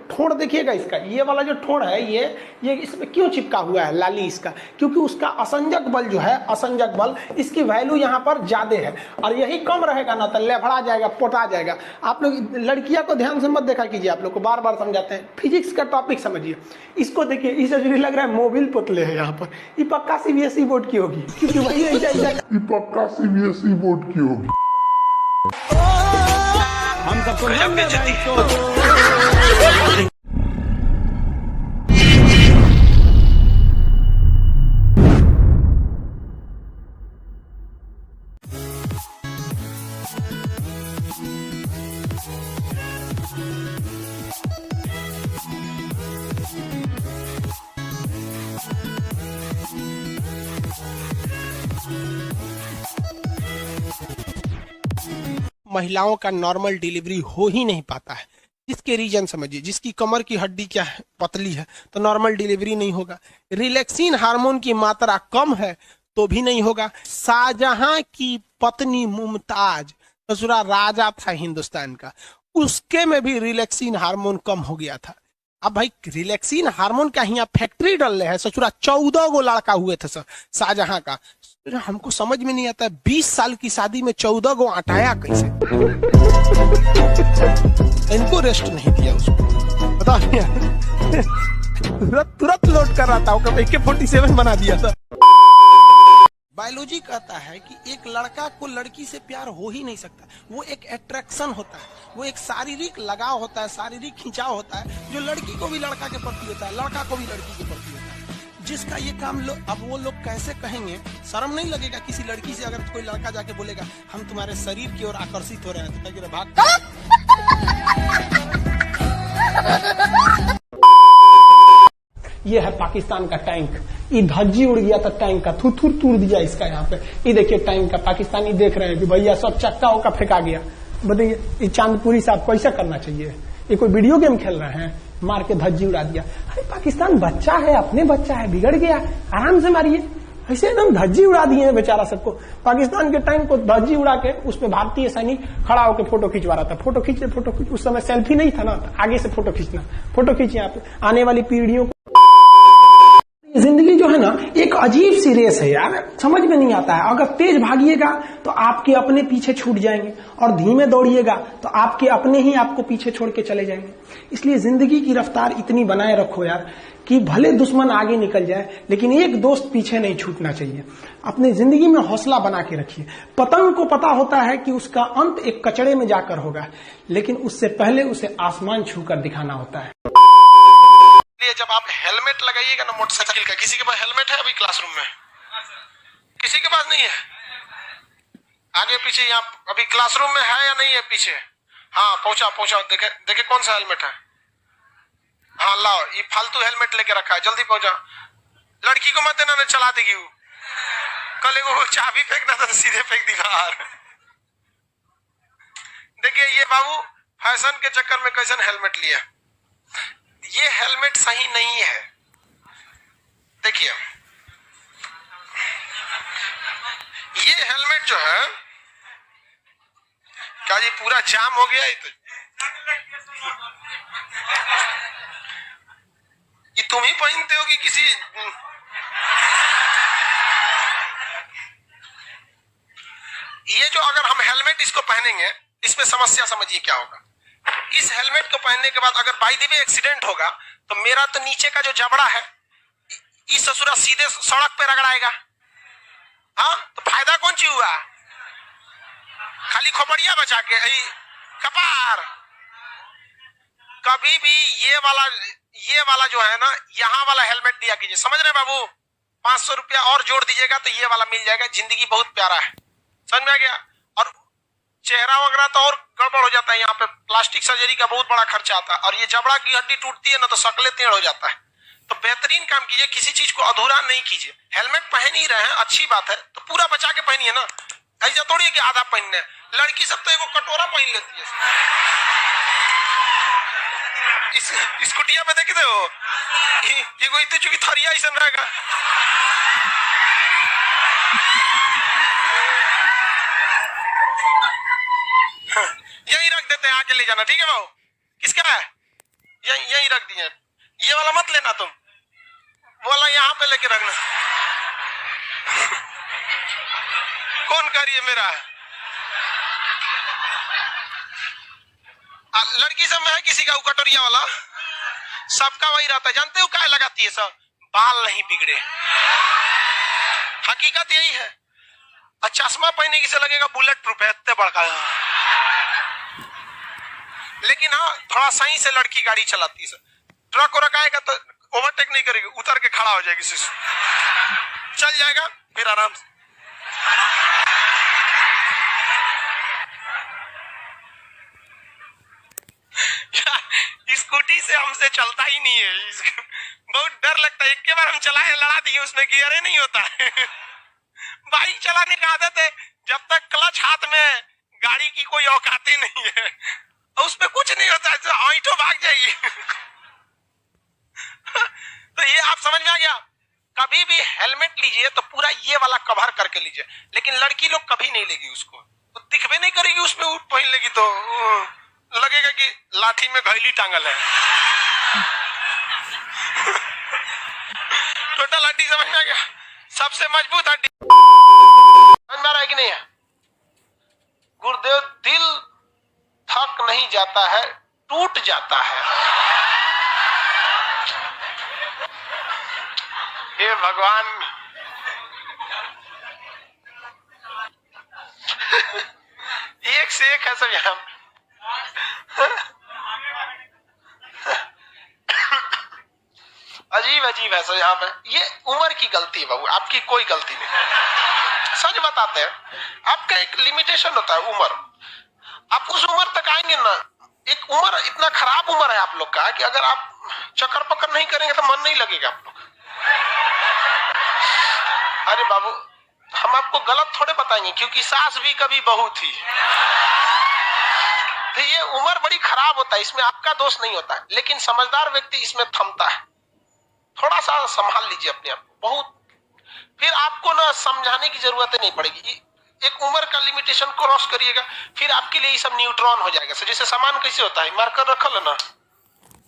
ठोड़ देखिएगा इसका, ये वाला जो ठोड़ है ये इसमें क्यों चिपका हुआ है लाली इसका, क्योंकि उसका असंजक बल जो है, असंजक बल इसकी वैल्यू यहाँ पर ज्यादा है और यही कम रहेगा ना तो लेफड़ा जाएगा, पोटा जाएगा। आप लोग लड़कियां को ध्यान से मत देखा कीजिए, आप लोग को बार बार समझाते हैं, फिजिक्स का टॉपिक समझिए। इसको देखिए, इसे जो लग रहा है मोबिल पुतले है यहाँ पर, ये पक्का सीबीएसई बोर्ड की होगी, क्योंकि वही पक्का सीबीएसई बोर्ड की होगी। हम सबको महिलाओं का नॉर्मल डिलीवरी हो ही नहीं पाता है। इसके रीजन समझिए, जिसकी कमर की हड्डी क्या है, पतली है, तो नॉर्मल डिलीवरी नहीं होगा। रिलैक्सिन हार्मोन की मात्रा कम है तो भी नहीं होगा। शाहजहां की पत्नी मुमताज, ससुरा राजा था हिंदुस्तान का, उसके में भी रिलैक्सिन हार्मोन कम हो गया था। अब भाई रिलैक्सिन हार्मोन का यहाँ फैक्ट्री डल रहे हैं, ससुरा 14 गो लड़का हुए थे शाहजहां का। हमको समझ में नहीं आता, 20 साल की शादी में 14 गो हटाया कैसे? इनको रेस्ट नहीं दिया उसको, बता तुरंत लोड कर रहा था, AK-47 बना दिया था। बायोलॉजी कहता है कि एक लड़का को लड़की से प्यार हो ही नहीं सकता, वो एक अट्रैक्शन होता है, वो एक शारीरिक लगाव होता है, शारीरिक खिंचाव होता है, जो लड़की को भी लड़का के प्रति होता है, लड़का को भी लड़की के प्रति होता है। जिसका ये काम अब वो लोग कैसे कहेंगे? शर्म नहीं लगेगा किसी लड़की से अगर कोई लड़का जाके बोलेगा हम तुम्हारे शरीर की ओर आकर्षित हो रहे हैं, तो कहेगा भाग। ये है पाकिस्तान का टैंक, ये धज्जी उड़ गया था टैंक का, थूथूर तोड़ दिया इसका यहाँ पे। ये देखिए टैंक का, पाकिस्तानी देख रहे हैं कि भैया सब चक्का उक्का फेंका गया। बताइए ये चांदपुरी साहब कैसा करना चाहिए? ये कोई वीडियो गेम खेल रहे हैं? मार के धज्जी उड़ा दिया। अरे पाकिस्तान बच्चा है, अपने बच्चा है, बिगड़ गया, आराम से मारिए। ऐसे एकदम धज्जी उड़ा दिए हैं बेचारा सबको। पाकिस्तान के टैंक को धज्जी उड़ा के उसमें भारतीय सैनिक खड़ा होकर फोटो खिंचवा रहा था। फोटो खींच, उस समय सेल्फी नहीं था ना, आगे से फोटो खींचना, फोटो खींचिए आप आने वाली पीढ़ियों को। जिंदगी जो है ना एक अजीब सी रेस है यार, समझ में नहीं आता है। अगर तेज भागिएगा तो आपके अपने पीछे छूट जाएंगे, और धीमे दौड़िएगा तो आपके अपने ही आपको पीछे छोड़ के चले जाएंगे। इसलिए जिंदगी की रफ्तार इतनी बनाए रखो यार कि भले दुश्मन आगे निकल जाए लेकिन एक दोस्त पीछे नहीं छूटना चाहिए। अपने जिंदगी में हौसला बना के रखिए। पतंग को पता होता है कि उसका अंत एक कचड़े में जाकर होगा, लेकिन उससे पहले उसे आसमान छूकर दिखाना होता है। जब आप हेलमेट लगाइएगा ना मोटरसाइकिल का, किसी के पास हेलमेट है अभी क्लासरूम में? किसी के पास नहीं है? आगे पीछे यहाँ अभी क्लासरूम में है या नहीं है? पीछे हाँ पहुंचा देखे देखे कौन सा हेलमेट है। हाँ लाओ, ये फालतू हेलमेट लेके रखा है, जल्दी पहुंचा। लड़की को मत देना, न चला देगी वो। कल को चाबी फेंकना था तो सीधे फेंक दी बाहर। देखिए ये बाबू फैशन के चक्कर में कैसन हेलमेट लिया। ये हेलमेट सही नहीं है। देखिए ये हेलमेट जो है, क्या जी पूरा जाम हो गया? ये तुम ही पहनते हो कि किसी? ये जो अगर हम हेलमेट इसको पहनेंगे, इसमें समस्या समझिए क्या होगा। इस हेलमेट को पहनने के बाद अगर बाई द वे एक्सीडेंट होगा तो मेरा तो नीचे का जो जबड़ा है इस ससुरा सीधे सड़क पे रगड़ाएगा। हाँ तो फायदा कौन सी हुआ? खाली खोपड़िया बचा के कपार। कभी भी ये वाला जो है ना, यहाँ वाला हेलमेट दिया कीजिए। समझ रहे बाबू? 500 रुपया और जोड़ दीजिएगा तो ये वाला मिल जाएगा। जिंदगी बहुत प्यारा है, समझ में आ गया? और चेहरा वगैरह तो और गड़बड़ हो जाता है, यहाँ पे प्लास्टिक सर्जरी का बहुत बड़ा खर्चा आता है, और ये जबड़ा की हड्डी टूटती है ना तो शक्लें टेढ़ हो जाता है। तो बेहतरीन काम कीजिए, किसी चीज को अधूरा नहीं कीजिए। हेलमेट पहन ही रहे हैं, अच्छी बात है, तो पूरा बचा के पहनिए ना। ऐसा थोड़ी है कि आधा पहनने। लड़की सब तो एगो कटोरा पहन लेती है। इस कुटिया में देखते हो, एगो इतने चुकी थरिया ऐसा रहेगा। यही रख देते हैं, आके ले जाना, ठीक है बाबू? किसका है? यही रख दिए, ये वाला मत लेना तुम, वाला यहाँ पे लेके रखना। कौन कर ये मेरा लड़की सब में है किसी का कटोरिया वाला, सबका वही रहता है। जानते हो क्या लगाती है सब? बाल नहीं बिगड़े, हकीकत यही है। और चश्मा पहने की से लगेगा बुलेट प्रूफ है, इतने बड़का। लेकिन हाँ थोड़ा सही से लड़की गाड़ी चलाती है, ट्रक को रखाएगा तो ओवरटेक नहीं करेगी, उतर के खड़ा हो जाएगी, चल जाएगा फिर आराम से। स्कूटी से हमसे चलता ही नहीं है, बहुत डर लगता है। एक के बार हम चलाए, लड़ा दिए, उसमें गियर नहीं होता है। बाइक चलाने का आदत है, जब तक क्लच हाथ में गाड़ी की कोई औकात ही नहीं है, उसमें कुछ नहीं होता है, ऑटो भाग जाएगी। तो ये आप समझ में आ गया। कभी भी हेलमेट लीजिए तो पूरा ये वाला कवर करके लीजिए, लेकिन लड़की लोग कभी नहीं लेगी उसको, तो दिखबे नहीं करेगी उसमें, पहन लेगी तो लगेगा कि लाठी में घैली टांगल है। टोटल हड्डी समझ में आ गया, सबसे मजबूत हड्डी समझ में आ रहा है कि नहीं है? गुरुदेव, दिल थक नहीं जाता है, टूट जाता है। हे भगवान, एक से एक है सब यहाँ। अजीब अजीब है सब यहाँ पे। ये उम्र की गलती है बाबू, आपकी कोई गलती नहीं। सच बताते हैं, आपका एक लिमिटेशन होता है उम्र, आप उस उम्र तक आएंगे ना। एक उम्र इतना खराब उम्र है आप लोग का कि अगर आप चक्कर पकड़ नहीं करेंगे तो मन नहीं लगेगा आप लोग। अरे बाबू, हम आपको गलत थोड़े बताएंगे, क्योंकि सास भी कभी बहू थी। तो ये उम्र बड़ी खराब होता है, इसमें आपका दोष नहीं होता है, लेकिन समझदार व्यक्ति इसमें थमता है। थोड़ा सा संभाल लीजिए अपने आप को, बहुत फिर आपको ना समझाने की जरूरत नहीं पड़ेगी। एक उम्र का लिमिटेशन क्रॉस करिएगा, फिर आपके लिए ये सब न्यूट्रॉन हो जाएगा। जैसे सामान कैसे होता है, मार्कर रखल है ना,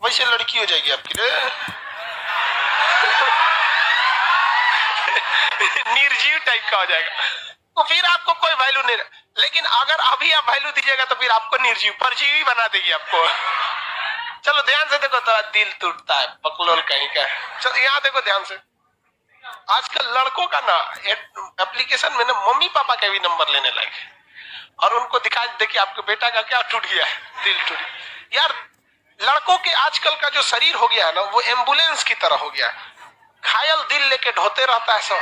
वैसे लड़की हो जाएगी आपके लिए। निर्जीव टाइप का हो जाएगा, तो फिर आपको कोई वैल्यू नहीं। लेकिन अगर अभी आप वैल्यू दीजिएगा तो फिर आपको निर्जीव, परजीवी बना देगी आपको। चलो ध्यान से देखो, थोड़ा दिल टूटता है बकलोल कहीं का। चलो यहाँ देखो ध्यान से। आजकल लड़कों का ना एप्लीकेशन में ना मम्मी पापा के भी नंबर लेने लगे, और उनको दिखा देखिए आपके बेटा का क्या टूट गया है, दिल टूट। यार लड़कों के आजकल का जो शरीर हो गया है ना, वो एम्बुलेंस की तरह हो गया है, घायल दिल लेके ढोते रहता है सब।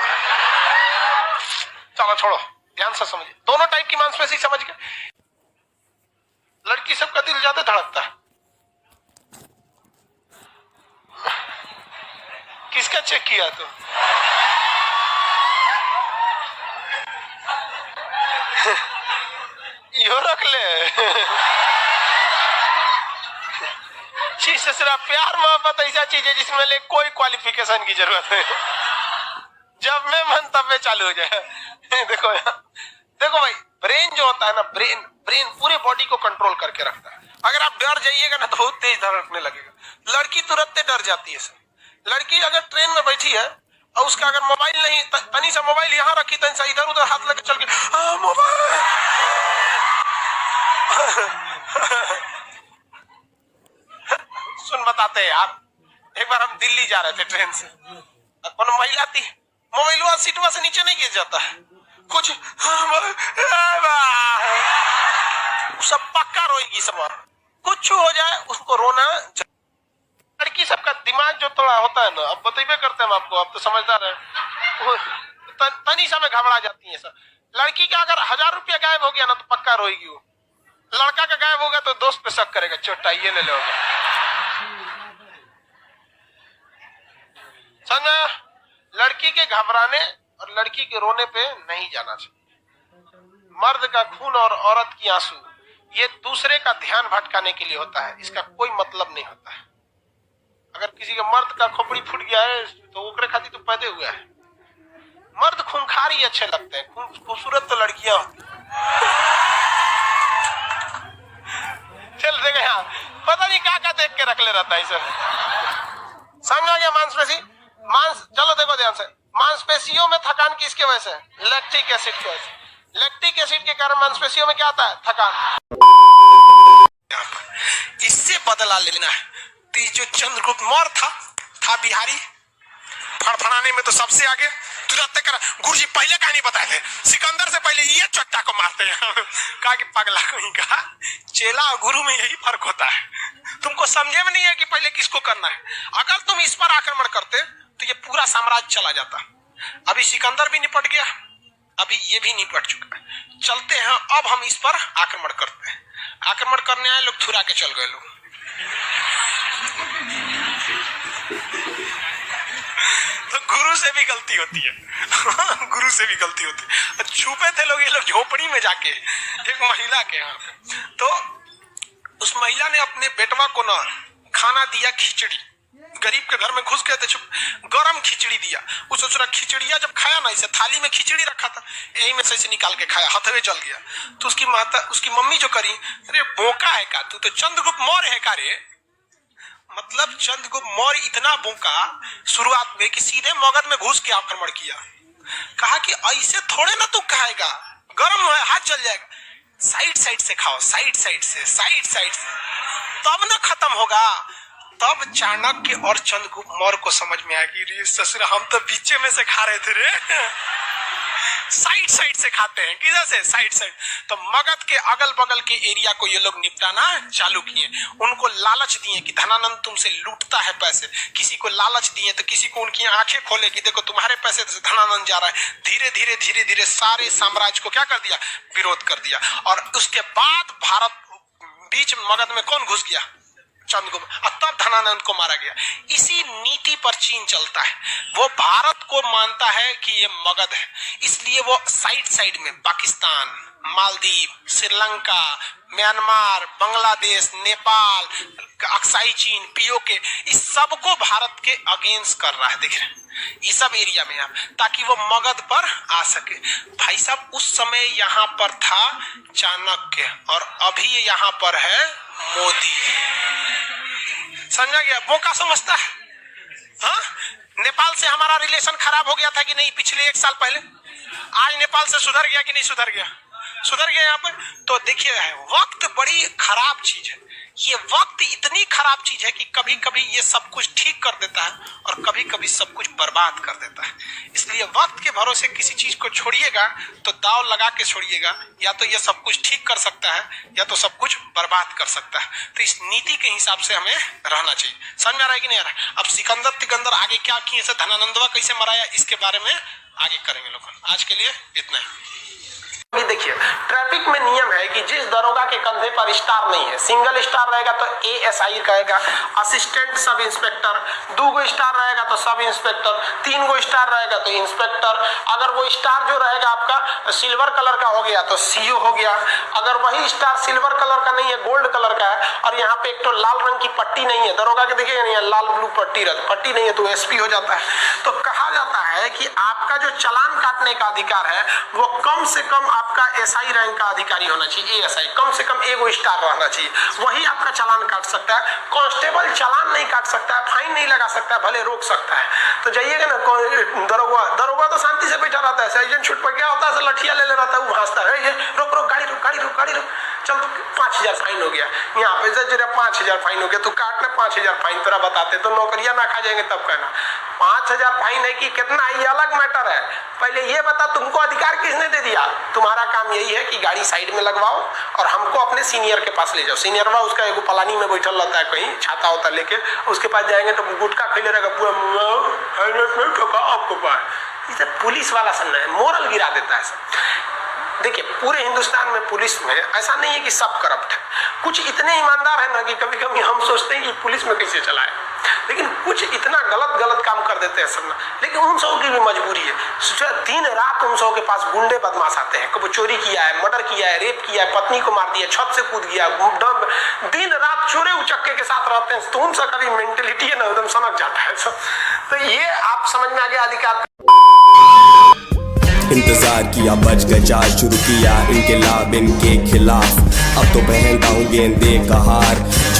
चलो छोड़ो, ध्यान से समझिए, दोनों टाइप की मांसपेशी समझ गए। लड़की सबका दिल ज्यादा धड़कता है। किसका चेक किया तुम? यो रख ले। ससुरा प्यार मोहब्बत ऐसा चीज है जिसमें ले कोई क्वालिफिकेशन की जरूरत नहीं, जब मैं मन तब में चालू हो जाए। देखो देखो भाई, ब्रेन जो होता है ना, ब्रेन पूरे बॉडी को कंट्रोल करके रखता है। अगर आप डर जाइएगा ना तो बहुत तेज धड़कने लगेगा। लड़की तुरंत डर जाती है। लड़की अगर ट्रेन में बैठी है और उसका अगर मोबाइल नहीं, तनी सा मोबाइल यहाँ रखी, तनी सा इधर उधर हाथ लगे चल के मोबाइल। सुन बताते हैं यार, एक बार हम दिल्ली जा रहे थे ट्रेन से, कौन महिला थी, मोबाइल सीटवा से नीचे नहीं गिर जाता है कुछ, सब पक्का रोएगी सब, कुछ हो जाए उसको रोना। लड़की सबका दिमाग जो थोड़ा होता है ना, अब बतेबे करते हैं हम आपको, अब तो समझदार है, तनी सा में घबरा जाती है सब। लड़की का अगर 1000 रुपया गायब हो गया ना तो पक्का रोएगी वो। लड़का का गायब होगा तो दोस्त पे शक करेगा, चोटा ये ले लो। समझा? लड़की के घबराने और लड़की के रोने पे नहीं जाना चाहिए। मर्द का खून और औरत की आंसू ये दूसरे का ध्यान भटकाने के लिए होता है, इसका कोई मतलब नहीं होता है। अगर किसी के मर्द का खोपड़ी फूट गया है तो ओकरे खातिर तो पैदे हुआ है। मर्द खूंखार ही अच्छे लगते हैं, खूबसूरत तो लड़कियां होती। चल देखे यहाँ पता नहीं क्या देख के रख ले रहता है इसे। समझ आ गया? मांसपेशी चलो देखो ध्यान से, मांसपेशियों में थकान किसकी वजह से? लैक्टिक एसिड की वजह से। लैक्टिक एसिड के कारण मांसपेशियों में क्या आता है? थकान। इससे बदला लेना है। तो जो चंद्रगुप्त मौर्य था बिहारी, फड़फड़ाने में तो सबसे आगे। तुरंत कर गुरुजी पहले कहानी बताए थे, सिकंदर से पहले ये चट्टा को मारते हैं। कहा कि पगला कहीं का, चेला और गुरु में यही फर्क होता है। तुमको समझे में नहीं है कि पहले किसको करना है। अगर तुम इस पर आक्रमण करते तो ये पूरा साम्राज्य चला जाता। अभी सिकंदर भी निपट गया, अभी ये भी निपट चुका है। चलते हैं अब हम इस पर आक्रमण करते हैं। आक्रमण करने आए लोग थुरा के चल गए लोग। तो गुरु से भी गलती होती है। गुरु से भी गलती होती है। छुपे थे लोग, ये लोग झोपड़ी में जाके एक महिला के यहाँ पे, तो उस महिला ने अपने बेटवा को ना खाना दिया, खिचड़ी। गरीब के घर में घुस गए थे, गरम खिचड़ी दिया। उस सोच रहा खिचड़िया जब खाया ना, इसे थाली में खिचड़ी रखा था, यही में से निकाल के खाया, हथवे जल गया। तो उसकी मम्मी जो करी, अरे बोका है का तू, तो चंद्रगुप्त मौर्य है का रे। मतलब चंद्रगुप्त मौर्य इतना बोका शुरुआत में कि सीधे मगध में घुस के आक्रमण किया। कहा कि ऐसे थोड़े ना तू खाएगा, गरम है, हाथ जल जाएगा। साइड से खाओ, साइड से, तब ना खत्म होगा। तब चाणक्य और चंद्रगुप्त मौर्य को समझ में आया कि रे ससुर, हम तो पीछे में से खा रहे थे रे। साइड से खाते हैं, किधर से? साइड। तो मगध के अगल बगल के एरिया को ये लोग निपटाना चालू किए। उनको लालच दिए कि धनानंद तुमसे लूटता है पैसे। किसी को लालच दिए तो किसी को उनकी आंखें खोले कि देखो तुम्हारे पैसे से धनानंद जा रहा है। धीरे धीरे सारे साम्राज्य को क्या कर दिया? विरोध कर दिया। और उसके बाद भारत बीच मगध में कौन घुस गया? चंद्रगुप्त। और तब धनानंद को मारा गया। इसी नीति पर चीन चलता है। वो भारत को मानता है कि ये मगध है, इसलिए वो साइड में पाकिस्तान, मालदीव, श्रीलंका, म्यांमार, बांग्लादेश, नेपाल, अक्साई चीन, पीओके, इस सबको भारत के अगेंस्ट कर रहा है। देख रहे हैं ये सब एरिया में आप, ताकि वो मगध पर आ सके। भाई साहब उस समय यहाँ पर था चाणक्य और अभी यहाँ पर है मोदी। समझा गया? बोका समझता है। हाँ, नेपाल से हमारा रिलेशन खराब हो गया था कि नहीं पिछले 1 साल पहले? आज नेपाल से सुधर गया कि नहीं सुधर गया? सुधर गया यहाँ पर। तो देखिए वक्त बड़ी खराब चीज है। ये वक्त इतनी खराब चीज है कि कभी कभी ये सब कुछ ठीक कर देता है और कभी कभी सब कुछ बर्बाद कर देता है। इसलिए वक्त के भरोसे किसी चीज को छोड़िएगा तो दाव लगा के छोड़िएगा, या तो ये सब कुछ ठीक कर सकता है या तो सब कुछ बर्बाद कर सकता है। तो इस नीति के हिसाब से हमें रहना चाहिए। समझ में आ रहा है कि नहीं आ रहा? अब सिकंदर तिकंदर आगे क्या किए, धनानंदवा कैसे मराया, इसके बारे में आगे करेंगे लोग। आज के लिए इतना है। अभी देखिए ट्रैफिक में नियम है कि जिस दरोगा के कंधे पर स्टार नहीं है, सिंगल स्टार रहेगा तो एएसआई कहेगा, असिस्टेंट सब इंस्पेक्टर, 2 स्टार रहेगा तो सब इंस्पेक्टर, 3 स्टार रहेगा तो इंस्पेक्टर। अगर वो स्टार जो रहेगा आपका सिल्वर कलर का हो गया तो सीओ हो गया। अगर वही स्टार सिल्वर कलर का नहीं है, गोल्ड कलर का है और यहाँ पे एक तो लाल रंग की पट्टी नहीं है, दरोगा के देखिए नहीं है, लाल ब्लू पट्टी नहीं है तो एसपी हो जाता है। तो कहा जाता है कि आपका जो चालान काटने का अधिकार है वो कम से कम आपका एसआई रैंक का अधिकारी होना चाहिए। एएसआई कम से कम 1 स्टार रहना चाहिए, वही आपका चालान काट सकता है। कांस्टेबल चालान नहीं काट सकता है, फाइन नहीं लगा सकता है, भले रोक सकता है। तो जाइएगा ना दरोगा तो शांति से बैठा रहता है, एजेंट छूट पर क्या होता है, लठिया ले रहता है, वो भांजता है, ये रोक गाड़ी रोक, चल 5000 फाइन हो गया। यहाँ पे जरा 5000 फाइन हो गया, तो काटना 5000 फाइन तेरा बताते तो नौकरियां ना खा जाएंगे। तब कहना 5000 फाइन है कि कितना है, ये अलग मैटर है। पहले ये बता तुमको अधिकार किसने दे दिया? तुम्हारा काम यही है कि गाड़ी साइड में लगवाओ और हमको अपने सीनियर के पास ले जाओ। सीनियर बा उसका एगो पलानी में बैठल रहता है कहीं, छाता होता लेके, उसके पास जाएंगे तो गुटखा खिले रहेगा पूरा आपको पास। पुलिस वाला सन्ना है, मोरल गिरा देता है सब। देखिए पूरे हिंदुस्तान में पुलिस में ऐसा नहीं है कि सब करप्ट है, कुछ इतने ईमानदार है ना कि कभी कभी हम सोचते हैं कि पुलिस में कैसे चलाए, लेकिन कुछ इतना गलत काम कर देते हैं सब ना। लेकिन उन सबों की भी मजबूरी है, दिन रात उन सबों के पास गुंडे बदमाश आते हैं, कभी चोरी किया है, मर्डर किया है, रेप किया है, पत्नी को मार दिया, छत से कूद गया, दिन रात चोरे उचक्के के साथ रहते हैं। तो उन सब का भी मेंटेलिटी है ना एकदम सनक जाता है सब। तो ये आप समझ में आ गया अधिकार। इंतजार किया, बच गए चाल शुरू किया इनके लाभ इनके खिलाफ। अब तो पहनता हूँ गेंदे का हार,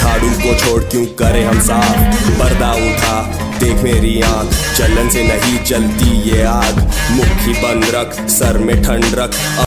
झाड़ू को छोड़ क्यों करे हम साफ, पर्दा उठा देख मेरी आंख, जलन से नहीं जलती ये आग, मुट्ठी बंद रख सर में ठंड रख।